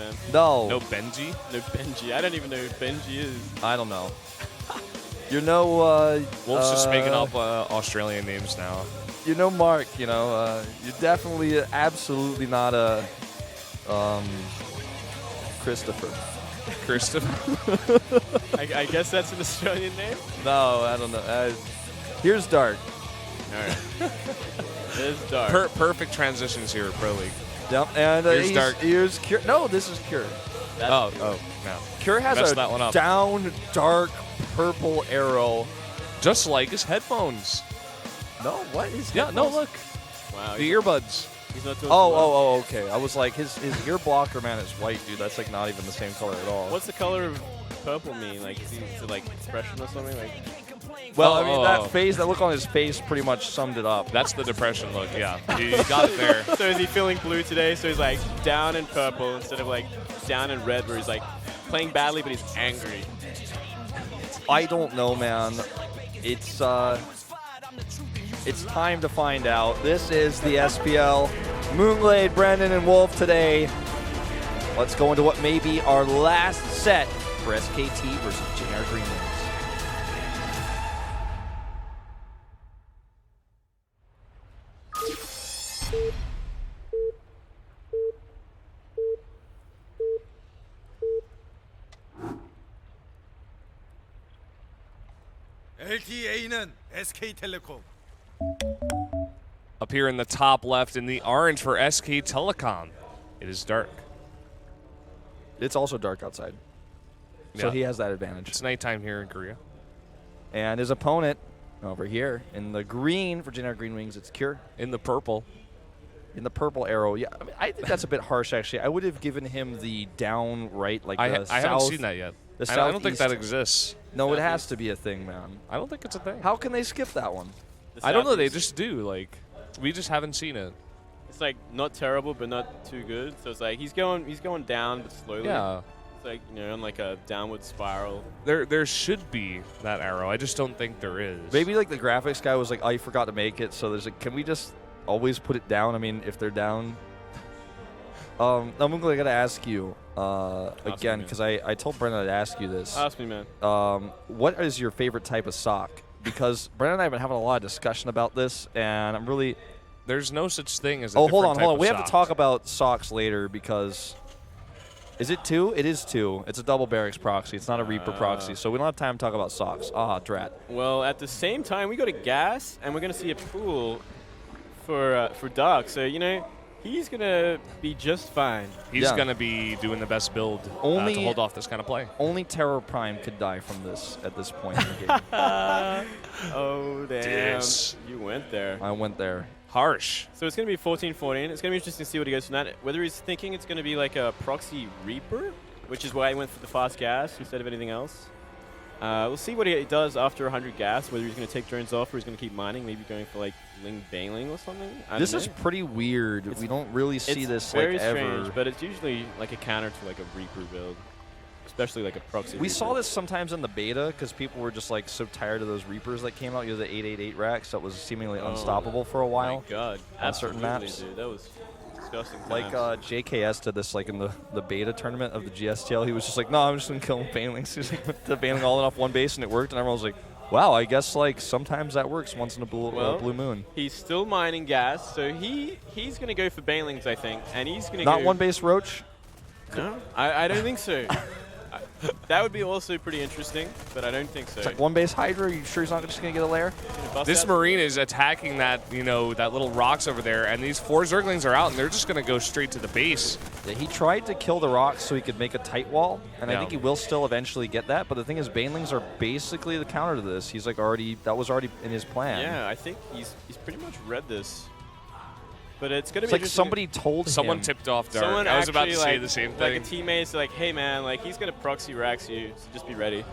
man. No. No Benji? No Benji. I don't even know who Benji is. I don't know. You know, Wolf's just making up Australian names now. You know, Mark, you know, you're definitely absolutely not a Christopher. Christopher? I guess that's an Australian name? No, I don't know. Here's Dark. All right. There's Dark. Perfect transitions here at Pro League. Yep, and Here's Dark. Here's Cure. No, this is Cure. Oh, no. Cure has Messed a that one up. down dark purple arrow. Just like his headphones. No, what is? Yeah, no, headphones? look. Wow. The earbuds. He's not doing Oh, okay. I was like, his ear blocker, man, is white, dude. That's like not even the same color at all. What's the color of purple mean? Like, is it like expression or something? Like, Well, I mean, that face, that look on his face pretty much summed it up. That's the depression look, yeah. You got it there. so is he feeling blue today? So he's like down in purple instead of like down in red, where he's like playing badly but he's angry. I don't know, man. It's time to find out. This is the SPL. Moonglade, Brandon, and Wolf today. Let's go into what may be our last set for SKT versus JINAIR Green Wings. LTA는 SK텔레콤. Up here in the top left in the orange for SK Telecom. It is dark. It's also dark outside, so Yeah. he has that advantage. It's nighttime here in Korea. And his opponent over here in the green for JINAIR Green Wings, it's Cure. In the purple. In the purple arrow, yeah. I mean, I think that's a bit harsh, actually. I would have given him the down right, like I the south. haven't seen that yet. The I don't think that southeast. exists. No, it has to be a thing, man. I don't think it's a thing. How can they skip that one? The I don't know. They southeast. just do. Like, we just haven't seen it. It's like not terrible but not too good. So it's like he's going down but slowly. Yeah. It's like, you know, on like a downward spiral. There should be that arrow. I just don't think there is. Maybe like the graphics guy was like, I forgot to make it, so there's like, can we just always put it down? I mean, if they're down. I'm going to ask you again, me. because I told Brennan I'd ask you this. Ask me, man. What is your favorite type of sock? Because Brennan and I have been having a lot of discussion about this, and I'm really... There's no such thing as a Oh, different hold type on. of We have to sock. talk about socks later because... Is it 2? It is 2. It's a double barracks proxy. It's not a Reaper proxy, so we don't have time to talk about socks. Ah, drat. Well, at the same time, we got a gas, and we're going to see a pool for Dark. So, you know, he's going to be just fine. He's Yeah. going to be doing the best build Only- to hold off this kind of play. Only Terror Prime could die from this at this point in the game. Oh, damn. Dis. You went there. I went there. Harsh. So it's going to be 14-14. It's going to be interesting to see what he goes from that. Whether he's thinking it's going to be like a proxy Reaper, which is why he went for the fast gas instead of anything else. We'll see what he does after 100 gas, whether he's going to take drones off or he's going to keep mining, maybe going for like Ling Bailing or something. I This don't is know. pretty weird. We don't really see It's this very like strange, ever. but it's usually like a counter to like a Reaper build, especially like a proxy. We Reaper. saw this sometimes in the beta because people were just like so tired of those Reapers that came out. You know, the 888 racks that was seemingly Oh, unstoppable for a Oh while. my God! on certain Absolutely, maps. dude. That was disgusting. Like times. JKS did this like in the beta tournament of the GSTL. He was just like, no, I'm just gonna kill Banelings. He's like, put the Baneling all off one base and it worked, and everyone was like, wow, I guess like sometimes that works once in a blue moon. He's still mining gas, so he's gonna go for Banelings, I think, and he's gonna Not go one base Roach. No, I don't think so. That would be also pretty interesting, but I don't think so. It's like one base Hydra. Are you sure he's not just gonna get a lair? Bust This out- Marine is attacking that, you know, that little rocks over there, and these 4 Zerglings are out, and they're just going to go straight to the base. Yeah, he tried to kill the rocks so he could make a tight wall, and I Yeah. think he will still eventually get that. But the thing is, Banelings are basically the counter to this. He's like that was already in his plan. Yeah, I think he's pretty much read this. But it's gonna It's be like interesting. somebody told Someone him. tipped off Dark. Someone I was about to actually, say like- the same Like a thing. teammate's like, hey man, like he's gonna proxy racks you, so just be ready.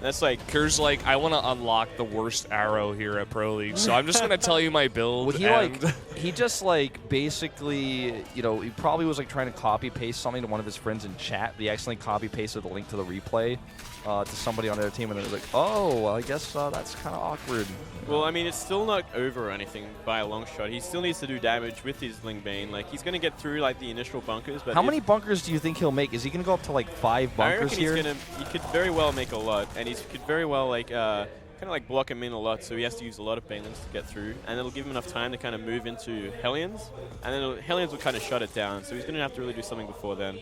That's like Kerr's like, I want to unlock the worst arrow here at Pro League, so I'm just going to tell you my build. Well, he just like basically, you know, he probably was like trying to copy paste something to one of his friends in chat. He accidentally copy pasted the link to the replay to somebody on their team, and it was like, oh, well, I guess that's kind of awkward. Well, I mean, it's still not over or anything by a long shot. He still needs to do damage with his Ling Bane. Like, he's going to get through, like, the initial bunkers. But how many bunkers do you think he'll make? Is he going to go up to, like, 5 bunkers here? He could very well make a lot. And he could very well, like, kind of, like, block him in a lot. So he has to use a lot of Banelings to get through. And it'll give him enough time to kind of move into Hellions. And then Hellions will kind of shut it down. So he's going to have to really do something before then.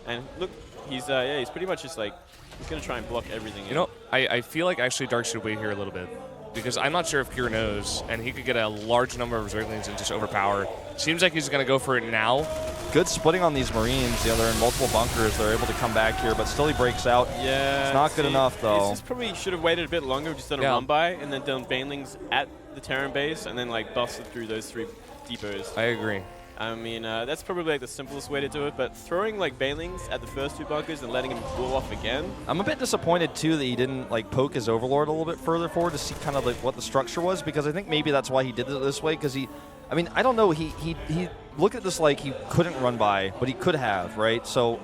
And look, he's pretty much just, like, he's going to try and block everything. You know, I feel like actually Dark should wait here a little bit, because I'm not sure if Kerr knows, and he could get a large number of Zerglings and just overpower. Seems like he's going to go for it now. Good splitting on these Marines. Yeah, they're in multiple bunkers. They're able to come back here, but still he breaks out. Yeah. It's not good enough, though. This probably should have waited a bit longer, just done a run by, and then done Banelings at the Terran base, and then, like, busted through those 3 depots. I agree. I mean, that's probably like the simplest way to do it, but throwing like Banelings at the first 2 bunkers and letting him blow off again. I'm a bit disappointed too that he didn't like poke his Overlord a little bit further forward to see kind of like what the structure was, because I think maybe that's why he did it this way, because I mean, I don't know, he looked at this like he couldn't run by, but he could have, right? So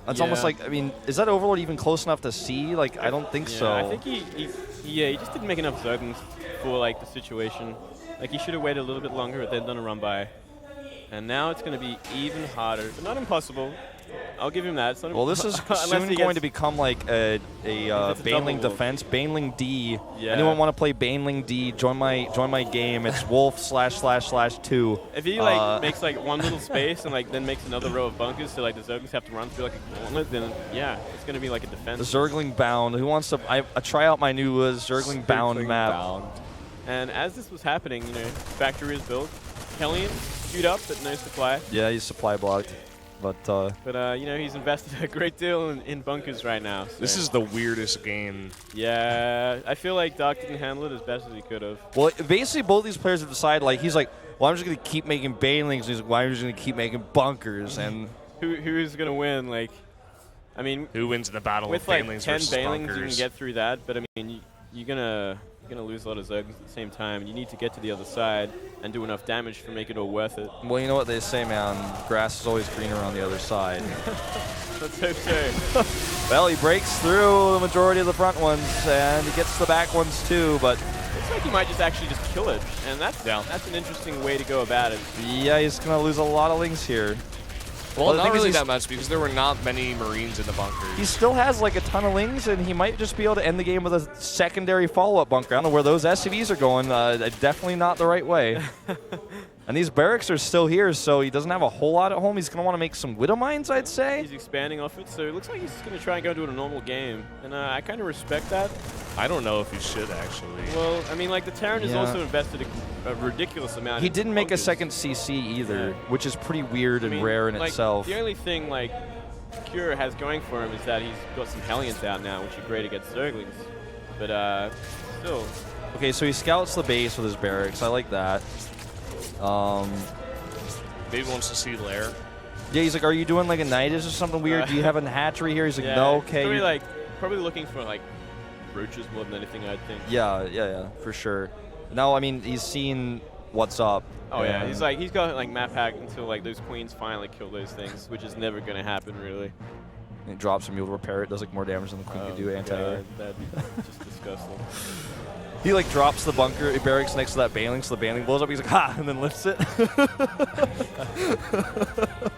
it's almost like, I mean, is that Overlord even close enough to see? Like, I don't think so. I think he just didn't make enough Zerglings for like the situation. Like, he should have waited a little bit longer and then done a run by. And now it's going to be even harder, but not impossible. I'll give him that. It's not well, this is soon going to become like a Baneling defense. Baneling D. Yeah. Anyone want to play Baneling D? Join my game. It's Wolf///2. If he like makes like one little space and like then makes another row of bunkers, so like the Zerglings have to run through like a gauntlet, then yeah, it's going to be like a defense. The Zergling bound. Who wants to? I try out my new Zergling bound map. And as this was happening, you know, factory is built. Hellion queued up, but no supply. Yeah, he's supply blocked. But you know, he's invested a great deal in bunkers right now. So. This is the weirdest game. Yeah, I feel like Doc didn't handle it as best as he could have. Well, basically both these players have decided, like, he's like, well, I'm just going to keep making Banelings. He's like, well, I'm just going to keep making bunkers. And who's going to win? Like, I mean, who wins in the battle with of like Banelings 10 versus Banelings, bunkers? you can get through that. But I mean, you're gonna lose a lot of Zerglings at the same time. You need to get to the other side and do enough damage to make it all worth it. Well, you know what they say, man. Grass is always greener on the other side. Let's hope so. Well, he breaks through the majority of the front ones, and he gets the back ones too, but looks like he might just actually just kill it, and that's an interesting way to go about it. Yeah, he's going to lose a lot of Lings here. Well, not really that much, because there were not many Marines in the bunkers. He still has like a ton of Lings, and he might just be able to end the game with a secondary follow-up bunker. I don't know where those SCVs are going. Definitely not the right way. And these barracks are still here, so he doesn't have a whole lot at home. He's going to want to make some Widow Mines, I'd say. He's expanding off it, so it looks like he's going to try and go into a normal game. And I kind of respect that. I don't know if he should, actually. Well, I mean, like, the Terran has also invested a ridiculous amount. He didn't make a second CC either, which is pretty weird and rare in itself. The only thing, like, Cure has going for him is that he's got some Hellions out now, which are great against Zerglings. But, still. Okay, so he scouts the base with his barracks. I like that. Maybe wants to see Lair. Yeah, he's like, are you doing like a Nidus or something weird? Do you have a hatchery here? He's like, no, okay. Probably looking for like roaches more than anything, I think. Yeah, for sure. No, I mean, he's seen what's up. Oh yeah, he's got like map hack until like those queens finally kill those things, which is never gonna happen really. And it drops him, you'll repair it, does like more damage than the queen could do anti-air. That'd be just disgusting. He like drops the bunker barracks next to that Baneling, so the Baneling blows up. He's like, ha, and then lifts it.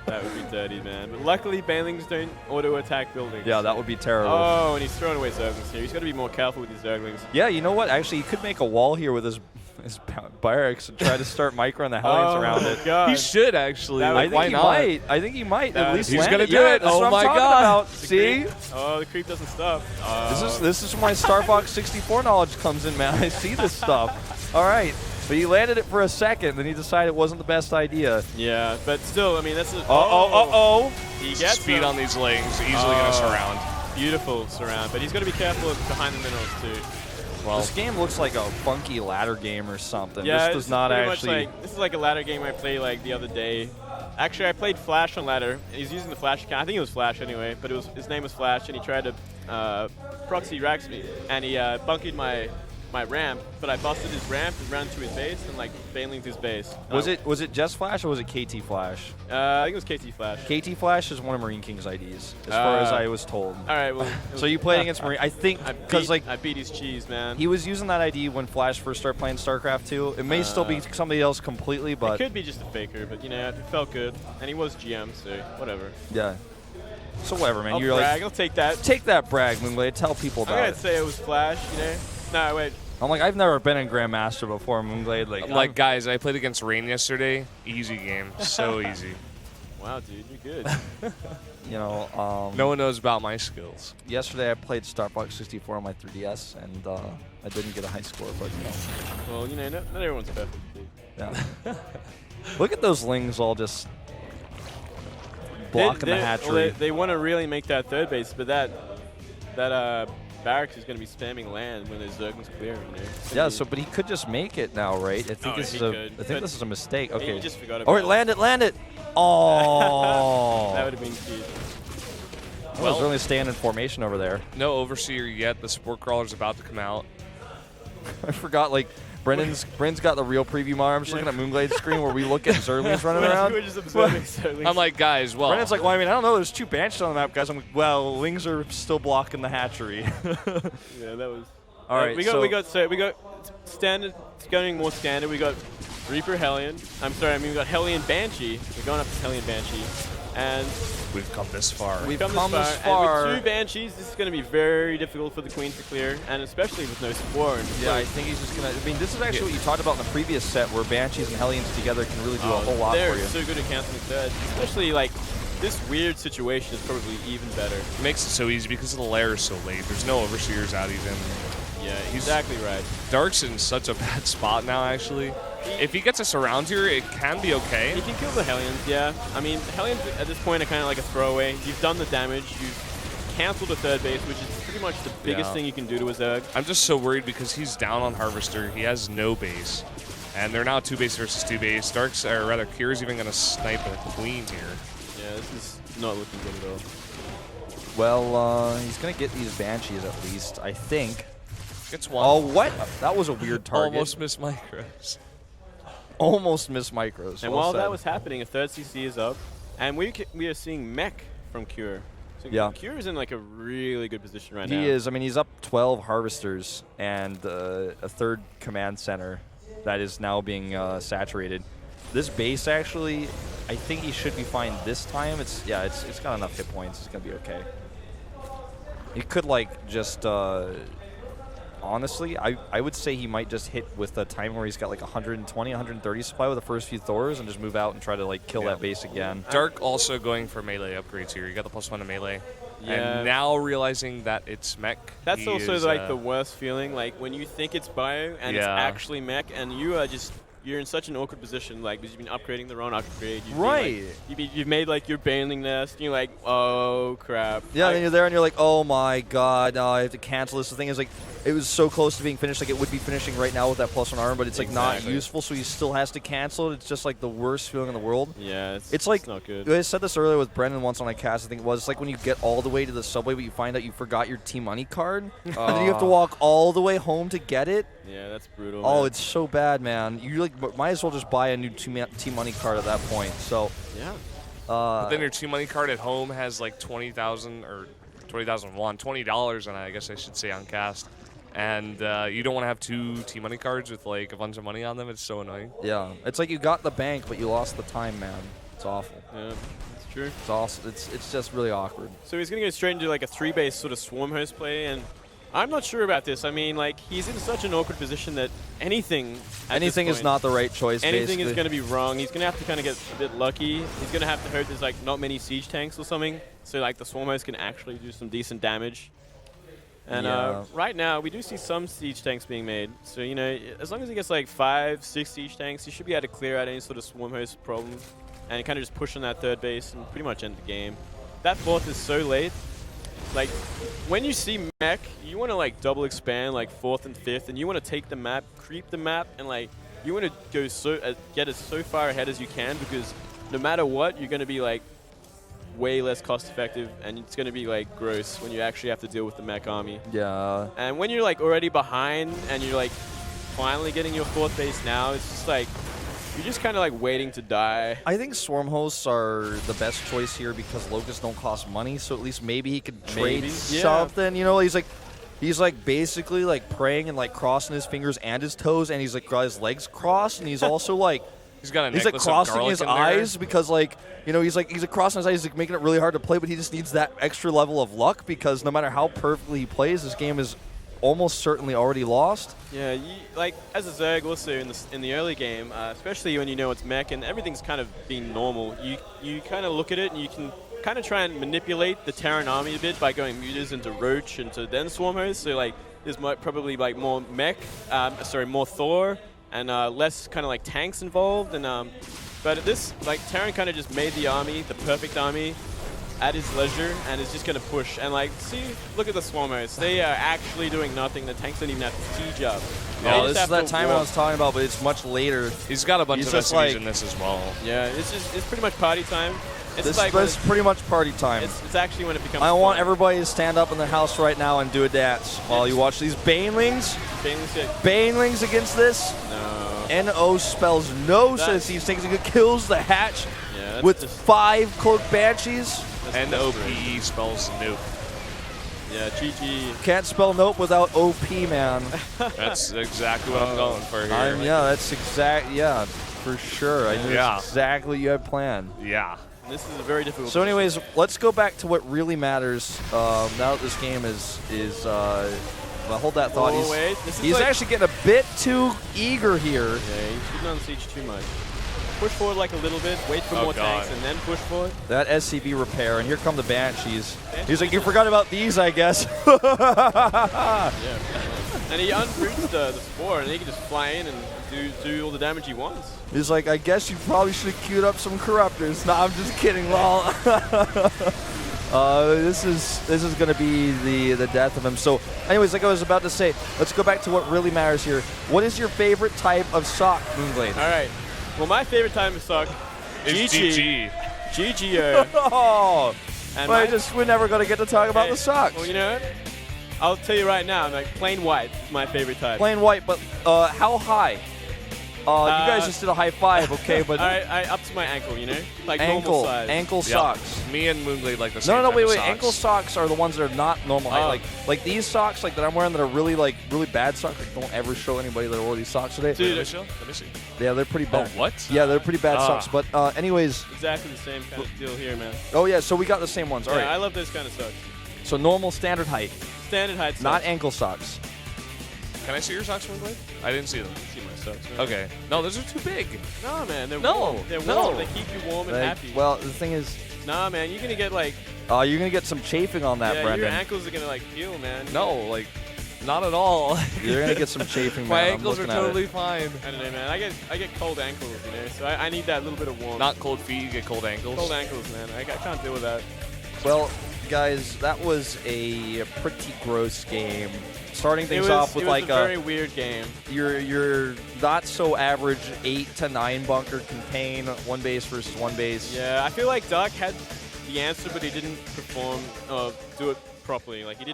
That would be dirty, man. But luckily, Banelings don't auto-attack buildings. Yeah, that would be terrible. Oh, and he's throwing away Zerglings here. He's got to be more careful with his Zerglings. Yeah, you know what? Actually, he could make a wall here with his barracks and try to start microing the Hellions around it. God. He should, actually. I think why he not? might. I think he might at least he's land gonna it. do Yeah, it. that's Oh what my I'm talking God. about. See? Oh, the creep doesn't stop. This is where my Star Fox 64 knowledge comes in, man. I see this stuff. All right. But he landed it for a second, then he decided it wasn't the best idea. Yeah, but still, I mean, that's a... He gets Speed on these Lings, easily going to surround. Beautiful surround, but he's got to be careful behind the minerals, too. Well, this game looks like a funky ladder game or something. Yeah, this does not actually... this is like a ladder game I played like the other day. Actually, I played Flash on ladder. He's using the Flash account. I think it was Flash anyway, but his name was Flash, and he tried to proxy racks me, and he bunkered my ramp, but I busted his ramp and ran to his base and like failing his base. Was it just Flash or was it KT Flash? I think it was KT Flash. KT Flash is one of Marine King's IDs, as far as I was told. All right, well. So you played against Marine? I think because like I beat his cheese, man. he was using that ID when Flash first started playing StarCraft 2. It may still be somebody else completely, but it could be just a faker, but you know, it felt good, and he was GM, so whatever. yeah. So whatever, man. I'll You're brag. like, I'll take that. take that brag, Moonblade. Tell people I'm about gonna it. say it was Flash, you know. No, wait. I'm like, I've never been in Grandmaster before, Moonblade. Like, I'm like, guys, I played against Rain yesterday. Easy game. So easy. Wow, dude, you're good. you know, No one knows about my skills. yesterday I played Star Fox 64 on my 3DS, and I didn't get a high score, but you know. Well, you know, not everyone's perfect. Yeah. Look at those lings all just blocking the hatchery. They want to really make that third base, but that barracks is going to be spamming land when there's Zerglings clear. You know? Yeah, so but he could just make it now, right? I think this is a mistake. Okay. He just forgot Oh, about wait, land it. Oh. That would have been cute. I was really staying in formation over there. No Overseer yet. The support crawler's about to come out. I forgot, like, Brendan's got the real preview monitor. I'm just looking at Moonglade's screen where we look at Zerglings running around. We're just observing Zerglings. I'm like, guys, well. Brendan's like, well, I mean, I don't know. There's 2 Banshees on the map, guys. I'm like, well, Lings are still blocking the hatchery. Yeah, that was. All right, we got standard. It's going more standard. We got Reaper Hellion. We got Hellion Banshee. We're going up to Hellion Banshee, and we've come this far. We've come this this far. And with 2 Banshees, this is going to be very difficult for the Queen to clear, and especially with no support. Yeah, I think he's just going to... I mean, this is actually what you talked about in the previous set, where Banshees and Hellions together can really do a whole lot for you. They're so good at canceling third. Especially, like, this weird situation is probably even better. It makes it so easy because the lair is so late. There's no Overseers out even. Yeah, exactly right. Dark's in such a bad spot now, actually. If he gets us around here, it can be okay. He can kill the Hellions, yeah. I mean, the Hellions at this point are kind of like a throwaway. You've done the damage. You've canceled the third base, which is pretty much the biggest thing you can do to a Zerg. I'm just so worried because he's down on Harvester. He has no base. And they're now 2 base versus 2 base. Dark's, or rather, Kira's even going to snipe a Queen here. Yeah, this is not looking good at all. Well, he's going to get these Banshees at least, I think. Gets one. Oh, what? That was a weird target. Almost missed micros. Almost missed micros. And well while said. that was happening, a third CC is up, and we are seeing mech from Cure. So Yeah. Cure is in like a really good position right now. He is. I mean, he's up 12 Harvesters and a 3rd command center that is now being saturated. This base, actually, I think he should be fine this time. It's got enough hit points. It's going to be okay. He could, like, just... honestly, I would say he might just hit with a time where he's got like 120, 130 supply with the first few Thors and just move out and try to like kill that base again. Dark also going for melee upgrades here. You got the +1 to melee. Yeah. And now realizing that it's mech. That's also like the worst feeling, like when you think it's bio and it's actually mech, and you're in such an awkward position, like because you've been upgrading the wrong upgrade. You've made like your Baneling nest, and you're like, oh crap. Yeah, then you're there and you're like, oh my god, no, I have to cancel this. The thing is, like, it was so close to being finished, like it would be finishing right now with that +1 armor, but it's like not useful, so he still has to cancel it. It's just like the worst feeling in the world. Yeah, it's like, not good. I said this earlier with Brendan once on a cast, I think it was. It's like when you get all the way to the subway, but you find out you forgot your T-Money card, and then you have to walk all the way home to get it. Yeah, that's brutal. Oh, man. it's so bad, man. You like might as well just buy a new T-Money card at that point. So yeah. But then your T-Money card at home has like 20,000 or 20,000 won, $20 on it, I guess I should say, on cast. And you don't want to have 2 T-Money cards with like a bunch of money on them. It's so annoying. Yeah, it's like you got the bank, but you lost the time, man. It's awful. Yeah, it's true. It's awesome. It's just really awkward. So he's gonna go straight into like a 3-base sort of swarm host play, and I'm not sure about this. I mean, like, he's in such an awkward position that anything is not the right choice. Anything basically is going to be wrong. He's going to have to kind of get a bit lucky. He's going to have to hope there's like not many siege tanks or something, so like the swarm host can actually do some decent damage. And right now, we do see some siege tanks being made. So, you know, as long as he gets like 5, 6 siege tanks, he should be able to clear out any sort of swarm host problem and kind of just push on that 3rd base and pretty much end the game. That 4th is so late. Like, when you see mech, you want to like double expand like 4th and 5th, and you want to take the map, creep the map, and like you want to go get it so far ahead as you can, because no matter what, you're going to be like way less cost effective, and it's going to be like gross when you actually have to deal with the mech army. Yeah. And when you're like already behind and you're like finally getting your 4th base now, it's just like you're just kind of like waiting to die. I think Swarm Hosts are the best choice here because Locusts don't cost money, so at least maybe he could trade something. You know, he's like basically like praying and like crossing his fingers and his toes, and he's like got his legs crossed, and he's also like He's like crossing his eyes because like, you know, he's like crossing his eyes, he's like making it really hard to play, but he just needs that extra level of luck because no matter how perfectly he plays, this game is almost certainly already lost. Yeah, like as a Zerg also in the early game, especially when you know it's mech and everything's kind of being normal, you kind of look at it and you can kind of try and manipulate the Terran army a bit by going mutas into Roach into then Swarm Hosts. So like there's probably like more mech, more Thor and less kind of like tanks involved. And but this like Terran kind of just made the army the perfect army at his leisure and is just going to push. And like, look at the Swarm Hosts. They are actually doing nothing. The tanks don't even have to siege up. No, this is that time I was talking about, but it's much later. He's got a bunch of SCVs in this as well. Yeah, it's pretty much party time. This is pretty much party time. It's actually when it becomes I want fun. everybody to stand up in their house right now and do a dance while you watch these Banelings. Banelings against this. No. N-O spells no, says these things. He kills the hatch with 5 Cloaked Banshees. N-O-P-E spells nope. Yeah, GG. Can't spell nope without OP, man. That's exactly what I'm going for here. That's for sure. I knew that's exactly what you had planned. Yeah. This is a very difficult. So, anyways, let's go back to what really matters. Now that this game is well, hold that thought. He's like actually getting a bit too eager here. Yeah, he's shooting on siege too much. Push forward like a little bit, wait for more tanks, and then push forward. That SCV repair, and here come the Banshees. He's like, you forgot about these, I guess. Yeah. And he unroots the Spore, and he can just fly in and do all the damage he wants. He's like, I guess you probably should have queued up some Corruptors. No, I'm just kidding, lol. This is going to be the death of him. So, anyways, like I was about to say, let's go back to what really matters here. What is your favorite type of sock, Moonblade? All right. Well, my favorite type of sock is GG. GG. Oh, and we're never going to get to talk about the socks. Well, you know what? I'll tell you right now, like plain white is my favorite type. Plain white, but how high? You guys just did a high five, okay? But up to my ankle, you know, like normal size. Ankle socks. Me and Moonblade like the same. No, wait. Ankle socks are the ones that are not normal height. Like these socks, like that I'm wearing, that are really bad socks. Like, don't ever show anybody that wore these socks today. Dude, let me see. Yeah, they're pretty bad. Oh, what? Yeah, they're pretty bad socks. But anyways, exactly the same kind of deal here, man. Oh yeah, so we got the same ones. All right. I love those kind of socks. So normal standard height. Standard height socks. Not ankle socks. Can I see your socks, Moonblade? I didn't see them. See my socks, man. Okay. No, those are too big. No, man. They're warm. They're warm. They keep you warm and happy. Well, the thing is... Nah, man. You're going to get, like... you're going to get some chafing on that, Brendan. Your ankles are going to, like, peel, man. No, like... Not at all. You're going to get some chafing, man. My ankles are totally fine. I don't know, man. I get cold ankles, you know, so I need that little bit of warmth. Not cold feet, you get cold ankles. Cold ankles, man. I can't deal with that. Well, guys, that was a pretty gross game. Starting things off with like a very weird game. Your not so average 8 to 9 bunker campaign, 1 base versus 1 base. Yeah, I feel like Dark had the answer, but he didn't perform, do it properly. Like he didn't.